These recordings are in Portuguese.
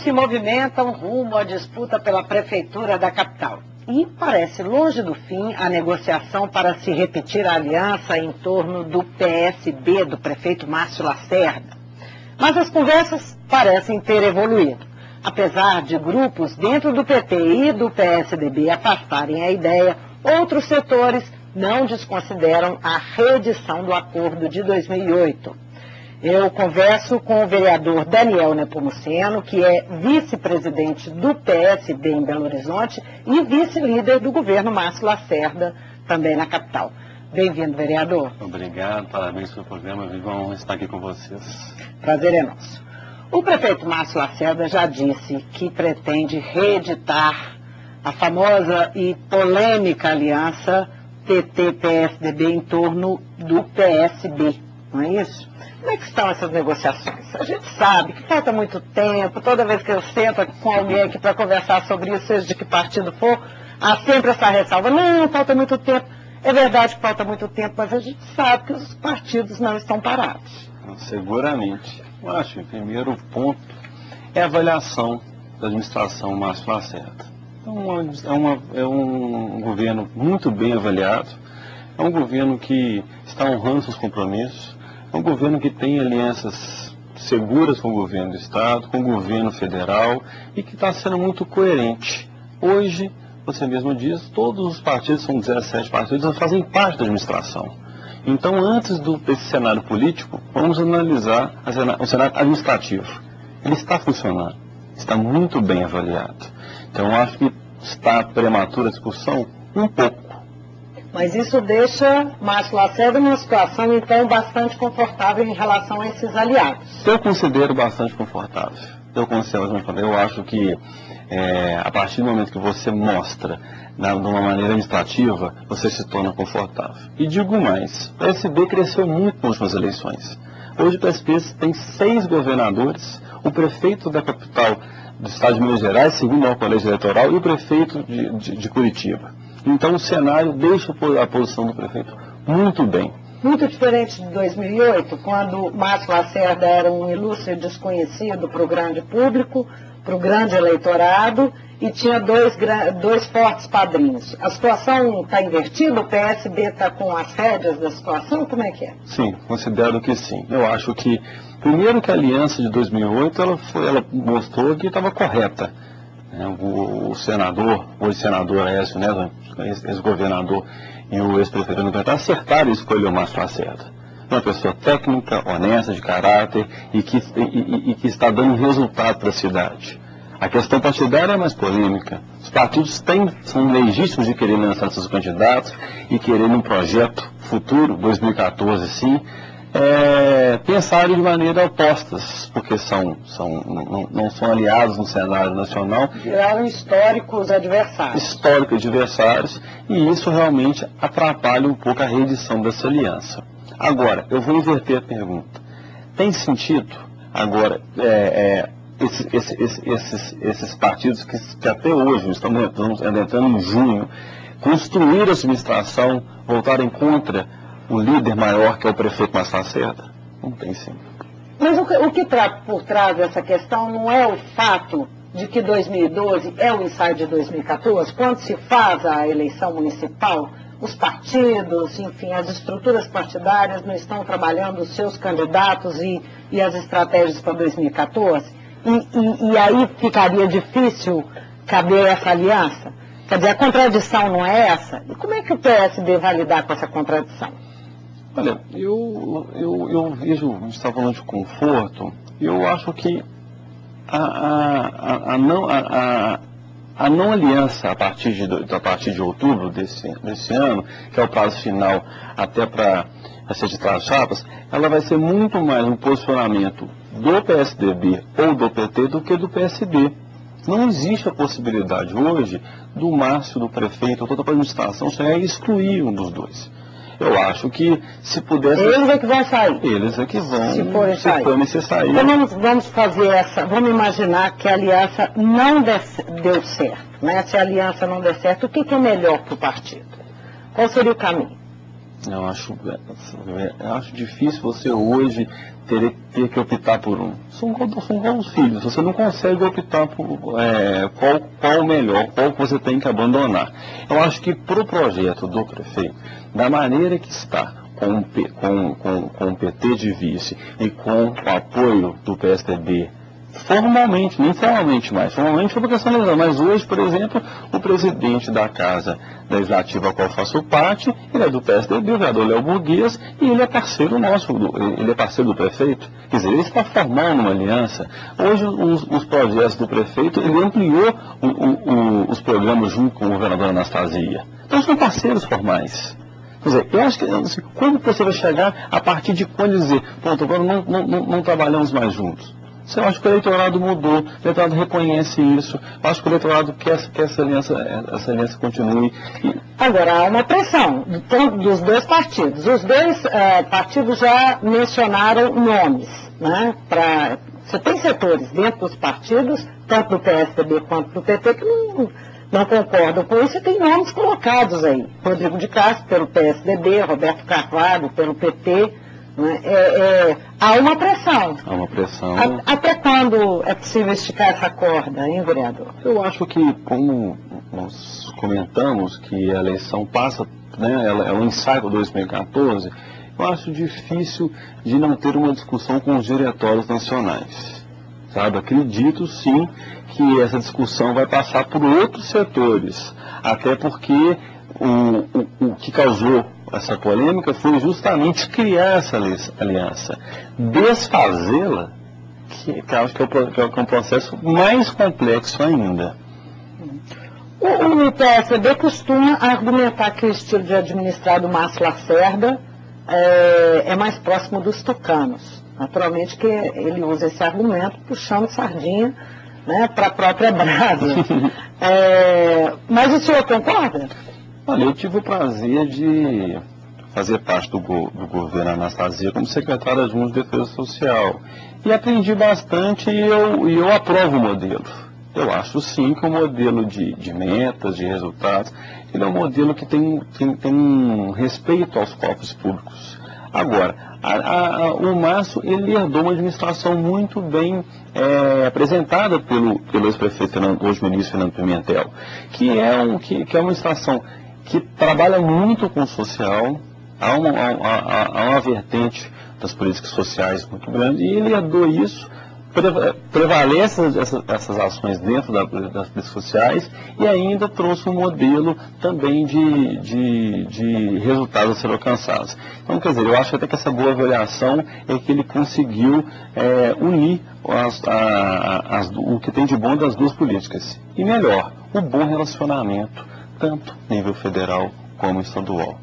se movimentam rumo à disputa pela prefeitura da capital. E parece longe do fim a negociação para se repetir a aliança em torno do PSB do prefeito Márcio Lacerda. Mas as conversas parecem ter evoluído. Apesar de grupos dentro do PT e do PSDB afastarem a ideia, outros setores não desconsideram a reedição do acordo de 2008. Eu converso com o vereador Daniel Nepomuceno, que é vice-presidente do PSB em Belo Horizonte e vice-líder do governo Márcio Lacerda, também na capital. Bem-vindo, vereador. Obrigado, parabéns pelo programa. Vamos estar aqui com vocês. Prazer é nosso. O prefeito Márcio Lacerda já disse que pretende reeditar a famosa e polêmica aliança PT-PSDB em torno do PSB, não é isso? Como é que estão essas negociações? A gente sabe que falta muito tempo, toda vez que eu sento com alguém aqui para conversar sobre isso, seja de que partido for, há sempre essa ressalva. Não, falta muito tempo. É verdade que falta muito tempo, mas a gente sabe que os partidos não estão parados. Seguramente. Eu acho que o primeiro ponto é a avaliação da administração Márcio Lacerda. É um governo muito bem avaliado, é um governo que está honrando seus compromissos, é um governo que tem alianças seguras com o governo do Estado, com o governo federal e que está sendo muito coerente. Hoje, você mesmo diz, todos os partidos, são 17 partidos, fazem parte da administração. Então, antes desse cenário político, vamos analisar o cenário administrativo. Ele está funcionando, está muito bem avaliado. Então, eu acho que está prematura a discussão um pouco. Mas isso deixa Márcio Lacerda numa situação, então, bastante confortável em relação a esses aliados. Eu considero bastante confortável. Eu acho que, a partir do momento que você mostra de uma maneira administrativa, você se torna confortável. E digo mais, o PSB cresceu muito nas últimas eleições. Hoje o PSB tem 6 governadores, o prefeito da capital do estado de Minas Gerais, segundo o colégio eleitoral, e o prefeito de Curitiba. Então o cenário deixa a posição do prefeito muito bem. Muito diferente de 2008, quando Márcio Lacerda era um ilustre desconhecido para o grande público, para o grande eleitorado, e tinha dois fortes padrinhos. A situação está invertida? O PSB está com as rédeas da situação? Como é que é? Sim, considero que sim. Eu acho que, primeiro que a aliança de 2008, ela mostrou que estava correta. O senador, hoje senador Aécio Neves, ex-governador e o ex-prefeito do PT, acertaram e escolheram o Márcio Lacerda. Uma pessoa técnica, honesta, de caráter e que está dando resultado para a cidade. A questão partidária é mais polêmica. Os partidos são legítimos de querer lançar seus candidatos e querer um projeto futuro, 2014, sim, pensarem de maneira opostas, porque não são aliados no cenário nacional. Viraram históricos adversários. E isso realmente atrapalha um pouco a reedição dessa aliança. Agora, eu vou inverter a pergunta. Tem sentido, agora, esses partidos que até hoje, estamos entrando em junho, construir a administração, voltarem contra o líder maior, que é o prefeito Márcio Lacerda? Não tem sim. Mas o que por trás dessa questão não é o fato de que 2012 é o ensaio de 2014, quando se faz a eleição municipal, os partidos, enfim, as estruturas partidárias não estão trabalhando os seus candidatos e as estratégias para 2014? E aí ficaria difícil caber essa aliança? Quer dizer, a contradição não é essa? E como é que o PSB vai lidar com essa contradição? Olha, eu vejo, a gente está falando de conforto, eu acho que a não aliança a partir de outubro desse ano, que é o prazo final até para ser de chapas, ela vai ser muito mais um posicionamento do PSDB ou do PT do que do PSB. Não existe a possibilidade hoje do Márcio, do prefeito, ou toda a administração chegar e excluir um dos dois. Eu acho que se pudesse... Eles é que vão sair. Eles é que vão, se for necessário. Então vamos fazer vamos imaginar que a aliança não deu certo, né? Se a aliança não der certo, o que é melhor para o partido? Qual seria o caminho? Eu acho difícil você hoje ter que optar por um. São igual os filhos, você não consegue optar por qual o melhor, qual que você tem que abandonar. Eu acho que para o projeto do prefeito, da maneira que está, com o PT de vice e com o apoio do PSDB, formalmente, não formalmente mais, formalmente foi por questão legal, mas hoje, por exemplo, o presidente da Casa Legislativa a qual eu faço parte, ele é do PSDB, o vereador Léo Burguês, e ele é parceiro nosso, ele é parceiro do prefeito, quer dizer, ele está formando uma aliança. Hoje os projetos do prefeito, ele ampliou os programas junto com o governador Anastasia. Então são parceiros formais. Quer dizer, eu acho que assim, quando você vai chegar, a partir de quando dizer, pronto, agora não trabalhamos mais juntos. Eu acho que o eleitorado mudou, o eleitorado reconhece isso, eu acho que o eleitorado quer que essa aliança continue. Agora, há uma pressão dos dois partidos. Os dois partidos já mencionaram nomes, né? Você tem setores dentro dos partidos, tanto do PSDB quanto do PT, que não concordam com isso, e tem nomes colocados aí. Rodrigo de Castro pelo PSDB, Roberto Carvalho pelo PT. Há uma pressão. Há uma pressão. Até quando é possível esticar essa corda, hein, vereador? Eu acho que, como nós comentamos, que a eleição passa, né, ela é um ensaio para 2014, eu acho difícil de não ter uma discussão com os diretórios nacionais. Sabe? Acredito, sim, que essa discussão vai passar por outros setores, até porque o que causou essa polêmica foi justamente criar essa aliança. Desfazê-la, que acho que é um processo mais complexo ainda. O PSDB costuma argumentar que o estilo de administrar do Márcio Lacerda é mais próximo dos tucanos. Naturalmente que ele usa esse argumento puxando sardinha, né, para a própria brasa. Mas o senhor concorda? Olha, eu tive o prazer de fazer parte do governo Anastasia como secretária adjunta de Defesa Social. E aprendi bastante e eu aprovo o modelo. Eu acho sim que o modelo de metas, de resultados, ele é um modelo que tem um respeito aos cofres públicos. Agora, o Márcio, ele herdou uma administração muito bem apresentada pelo ex-prefeito, hoje ministro Fernando Pimentel, que é uma administração que trabalha muito com o social. Há uma vertente das políticas sociais muito grande, e ele herdou isso, prevalece essas ações dentro das políticas sociais, e ainda trouxe um modelo também de resultados a serem alcançados. Então, quer dizer, eu acho até que essa boa avaliação é que ele conseguiu unir o que tem de bom das duas políticas. E melhor, o bom relacionamento, tanto nível federal como estadual.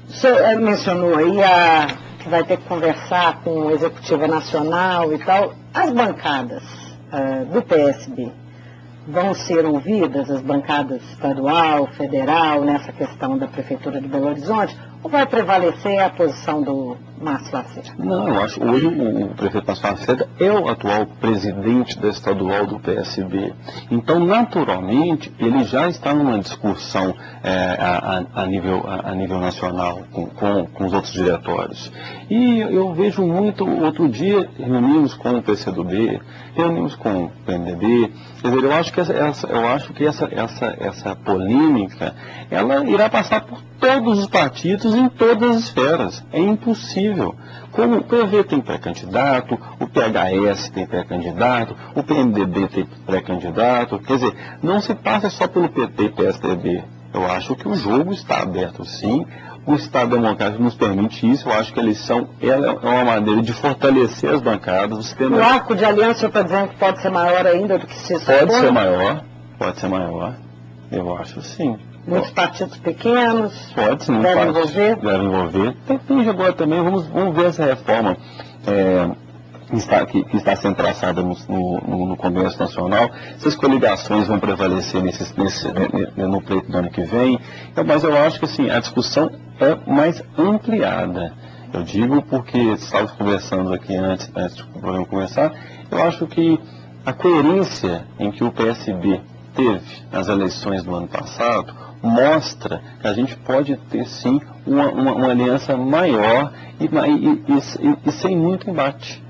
O senhor mencionou aí que vai ter que conversar com a Executiva Nacional e tal. As bancadas do PSB vão ser ouvidas, as bancadas estadual, federal, nessa questão da Prefeitura de Belo Horizonte, ou vai prevalecer a posição do Márcio Lacerda? Não, eu acho que hoje o prefeito Márcio Lacerda é o atual presidente da estadual do PSB. Então, naturalmente, ele já está numa discussão a nível nacional com os outros diretórios. E eu vejo muito, outro dia reunimos com o PCdoB, reunimos com o PMDB. Quer dizer, eu acho que essa polêmica, ela irá passar por todos os partidos em todas as esferas. É impossível. Como o PV tem pré-candidato, o PHS tem pré-candidato, o PMDB tem pré-candidato, quer dizer, não se passa só pelo PT e PSDB. Eu acho que o jogo está aberto, sim. O Estado Democrático nos permite isso. Eu acho que a eleição ela é uma maneira de fortalecer as bancadas. O arco de aliança está dizendo que pode ser maior ainda do que se supõe? Pode ser maior. Eu acho sim. Muitos partidos pequenos devem envolver. Tem agora também, vamos ver essa reforma que está sendo traçada no Congresso Nacional, se as coligações vão prevalecer no pleito do ano que vem. Mas eu acho que assim, a discussão é mais ampliada. Eu digo porque estávamos conversando aqui antes do programa começar, eu acho que a coerência em que o PSB teve nas eleições do ano passado mostra que a gente pode ter sim uma aliança maior e sem muito embate.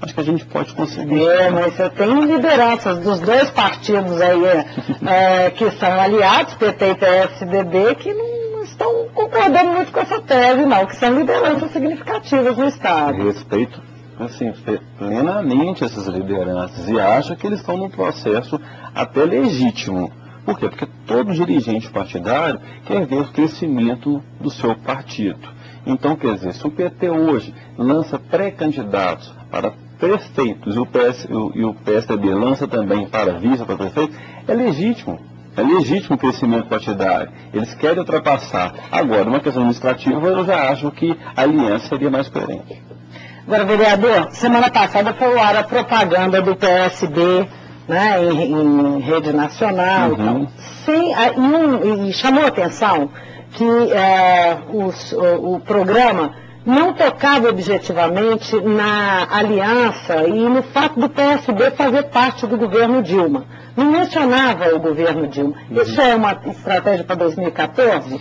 Acho que a gente pode conseguir. Mas você tem lideranças dos dois partidos aí que são aliados, PT e PSDB, que não estão concordando muito com essa tese, não, que são lideranças significativas no Estado. Respeito, assim, plenamente essas lideranças e acho que eles estão num processo até legítimo. Por quê? Porque todo dirigente partidário quer ver o crescimento do seu partido. Então, quer dizer, se o PT hoje lança pré-candidatos para prefeitos e o PSDB lança também para vice para prefeito, é legítimo. É legítimo o crescimento partidário. Eles querem ultrapassar. Agora, uma questão administrativa, eu já acho que a aliança seria mais coerente. Agora, vereador, semana passada foi ao ar a propaganda do PSB, né, em rede nacional, e chamou a atenção que o programa não tocava objetivamente na aliança e no fato do PSB fazer parte do governo Dilma. Não mencionava o governo Dilma. Isso é uma estratégia para 2014?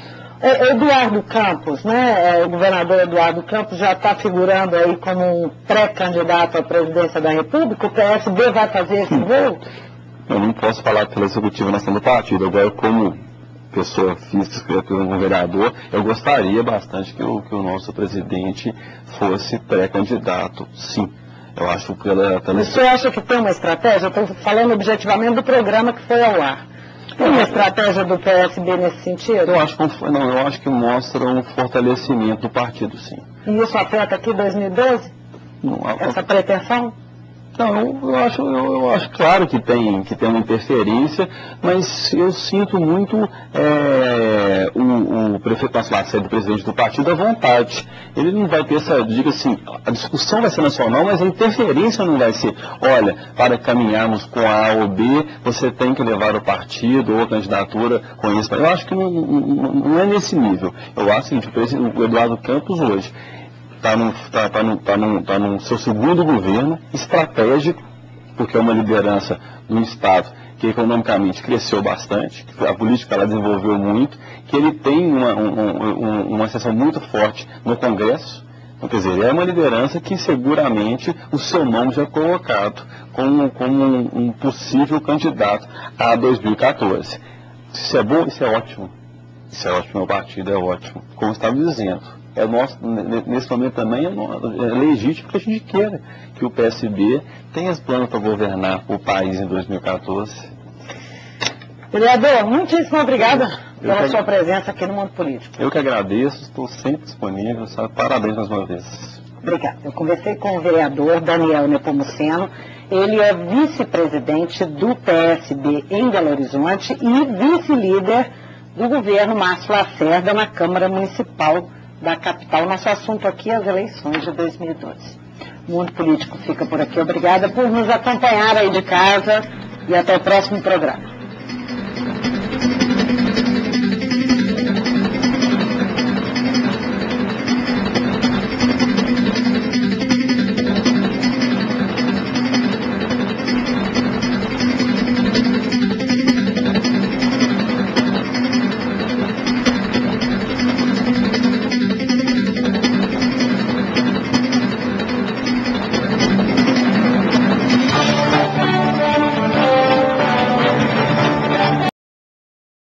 Eduardo Campos, né, o governador Eduardo Campos já está figurando aí como um pré-candidato à presidência da República. O PSB vai fazer esse voo? Eu não posso falar pela executiva nacional do partido. Agora, como pessoa física, como vereador, eu gostaria bastante que o nosso presidente fosse pré-candidato, sim. Eu acho que Você acha que tem uma estratégia? Eu estou falando objetivamente do programa que foi ao ar. Tem uma estratégia do PSB nesse sentido? Eu acho que mostra um fortalecimento do partido, sim. E isso afeta aqui 2012? Essa pretensão? Não, eu acho claro que tem uma interferência, mas eu sinto muito o prefeito Márcio Lacerda, o presidente do partido, à vontade. Ele não vai ter diga assim, a discussão vai ser nacional, mas a interferência não vai ser, olha, para caminharmos com a A ou B, você tem que levar o partido ou a candidatura com isso. Eu acho que não é nesse nível. Eu acho que o Eduardo Campos hoje está no seu segundo governo estratégico, porque é uma liderança do Estado que economicamente cresceu bastante, que a política ela desenvolveu muito, que ele tem uma seção muito forte no Congresso. Então, quer dizer, é uma liderança que seguramente o seu nome já é colocado como um possível candidato a 2014. Isso é bom, isso é ótimo. Isso é ótimo, o partido é ótimo. Como estava dizendo. Nesse momento também é legítimo que a gente queira que o PSB tenha os planos para governar o país em 2014. Vereador, muitíssimo obrigada pela sua presença aqui no Mundo Político. Eu que agradeço, estou sempre disponível, sabe? Parabéns mais uma vez. Obrigada. Eu conversei com o vereador Daniel Nepomuceno. Ele é vice-presidente do PSB em Belo Horizonte e vice-líder do governo Márcio Lacerda na Câmara Municipal da capital. Nosso assunto aqui é as eleições de 2012. O Mundo Político fica por aqui. Obrigada por nos acompanhar aí de casa e até o próximo programa.